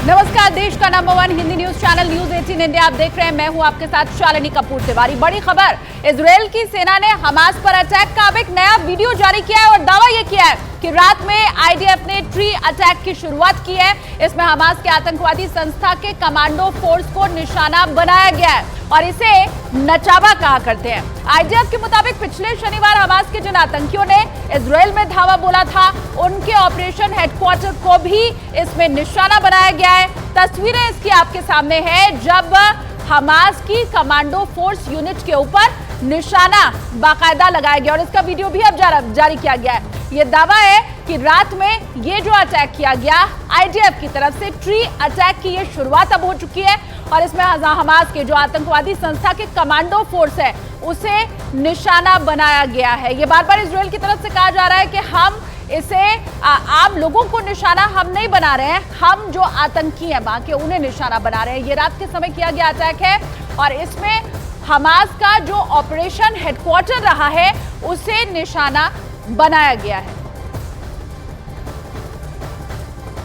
नमस्कार, देश का number 1 Hindi news channel news 18 India आप देख रहे हैं। मैं हूं आपके साथ शालिनी कपूर तिवारी। बड़ी खबर, इजरायल की सेना ने हमास पर अटैक का अब एक नया वीडियो जारी किया है और दावा यह किया है कि रात में आईडीएफ ने ट्री अटैक की शुरुआत की है। इसमें हमास के आतंकवादी संस्था के कमांडो फोर्स को निशाना बनाया गया है और इसे नचावा कहा करते हैं। आईडीएफ के मुताबिक पिछले शनिवार हमास के जिन आतंकियों ने इजरायल में धावा बोला था, उनके ऑपरेशन हेडक्वार्टर को भी इसमें निशाना बनाया गया है। तस्वीरें इसकी आपके सामने है, जब हमास की कमांडो फोर्स यूनिट के ऊपर निशाना बाकायदा लगाया गया और इसका वीडियो भी अब जारी किया गया है। यह दावा है कि रात में ये जो अटैक किया गया, आईडीएफ की तरफ से ट्री अटैक की ये शुरुआत अब हो चुकी है और इसमें हमास के जो आतंकवादी संस्था के कमांडो फोर्स है, उसे निशाना बनाया गया है। ये बार बार इजरायल की तरफ से कहा जा रहा है कि हम इसे आम लोगों को निशाना हम नहीं बना रहे हैं, हम जो आतंकी हैं वहां के उन्हें निशाना बना रहे हैं। ये रात के समय किया गया अटैक है और इसमें हमास का जो ऑपरेशन हेडक्वार्टर रहा है, उसे निशाना बनाया गया है।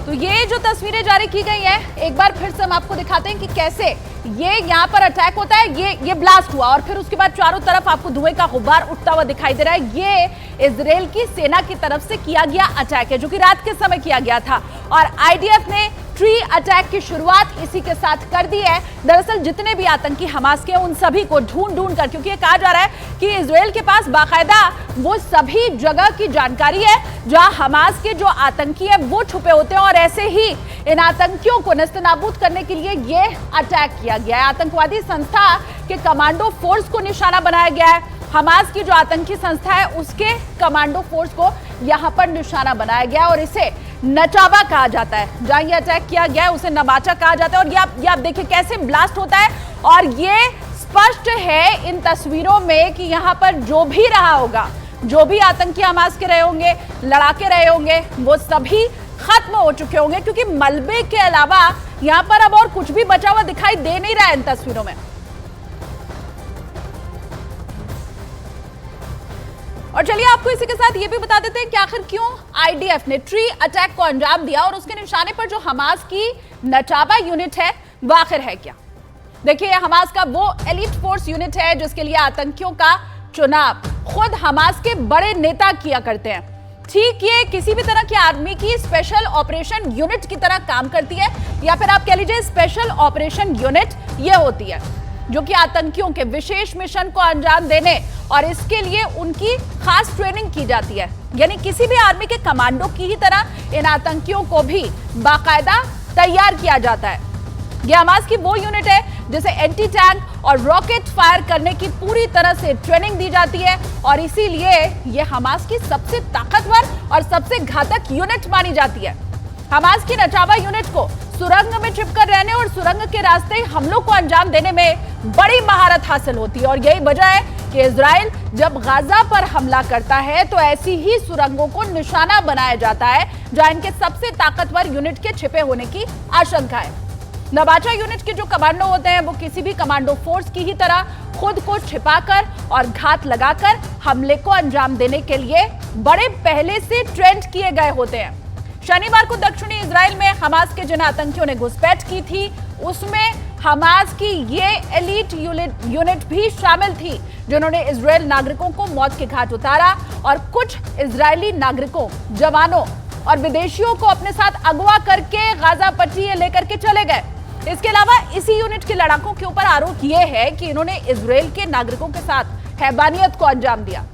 तो ये जो तस्वीरें जारी की गई हैं, एक बार फिर से हम आपको दिखाते हैं कि कैसे ये यहाँ पर अटैक होता है। ये ब्लास्ट हुआ और फिर उसके बाद चारों तरफ आपको धुएं का गुब्बार उठता हुआ दिखाई दे रहा है। ये इजरायल की सेना की तरफ से किया गया अटैक है, जो कि रात के समय किया गया था और आईडीएफ ने ट्री अटैक की शुरुआत इसी के साथ कर दी है। दरअसल जितने भी आतंकी हमास के, उन सभी को ढूंढ कर, क्योंकि ये कहा जा रहा है कि इजरायल के पास बाकायदा वो सभी जगह की जानकारी है जहां हमास के जो आतंकी हैं वो छुपे होते हैं और ऐसे ही इन आतंकियों को नस्तनाबूद करने के लिए ये अटैक किया गया है। आतंकवादी संस्था के कमांडो फोर्स को निशाना बनाया गया है। हमास की जो आतंकी संस्था है, उसके कमांडो फोर्स को यहां पर निशाना बनाया गया और इसे नचावा कहा जाता है। जहां ये अटैक किया गया है उसे नवाचा कहा जाता है और ये आप देखिए कैसे ब्लास्ट होता है और ये स्पष्ट है इन तस्वीरों में कि यहां पर जो भी रहा होगा, जो भी आतंकी हमास के रहे होंगे, लड़ाके रहे होंगे, वो सभी खत्म हो चुके होंगे, क्योंकि मलबे के अलावा यहां पर अब और कुछ भी बचा हुआ दिखाई दे नहीं रहा है इन तस्वीरों में। और चलिए आपको इसी के साथ ये भी बता देते हैं कि आखिर क्यों आईडीएफ ने ट्री अटैक को अंजाम दिया और उसके निशाने पर जो हमास की नचावा यूनिट है वो आखिर है क्या। देखिए, हमास का वो एलीट फोर्स यूनिट है जिसके लिए आतंकियों का चुनाव खुद हमास के बड़े नेता किया करते हैं। ठीक ये किसी भी तरह की आर्मी की स्पेशल ऑपरेशन यूनिट की तरह काम करती है, या फिर आप कह लीजिए स्पेशल ऑपरेशन यूनिट ये होती है जो कि आतंकियों के विशेष मिशन को अंजाम देने और इसके लिए उनकी खास ट्रेनिंग की जाती है। यानी किसी भी आर्मी के कमांडो की ही तरह इन आतंकियों को भी बाकायदा तैयार किया जाता है। यह हमास की वो यूनिट है जिसे एंटी टैंक और रॉकेट फायर करने की पूरी तरह से ट्रेनिंग दी जाती है और इसीलिए यह हमास की सबसे ताकतवर और सबसे घातक यूनिट मानी जाती है। हमास की नचावा यूनिट को सुरंग में छिपकर रहने और सुरंग के रास्ते हमलों को अंजाम देने में बड़ी महारत हासिल होती है और यही वजह है कि इजराइल जब गाजा पर हमला करता है तो ऐसी ही सुरंगों को निशाना बनाया जाता है जहां इनके सबसे ताकतवर यूनिट के छिपे होने की आशंका है। नवाचा यूनिट के जो कमांडो होते हैं वो किसी भी कमांडो फोर्स की ही तरह खुद को छिपाकर और घात लगाकर हमले को अंजाम देने के लिए बड़े पहले से ट्रेंड किए गए होते हैं। शनिवार को दक्षिणी इजराइल में हमास के जिन आतंकियों ने घुसपैठ की थी, उसमें हमास की ये एलीट यूनिट भी शामिल थी जिन्होंने इजरायल नागरिकों को मौत के घाट उतारा और कुछ इजरायली नागरिकों, जवानों और विदेशियों को अपने साथ अगवा करके गाजा पट्टी लेकर के चले गए। इसके अलावा इसी यूनिट के लड़ाकों के ऊपर आरोप यह है कि इन्होंने इजरायल के नागरिकों के साथ हैवानियत को अंजाम दिया।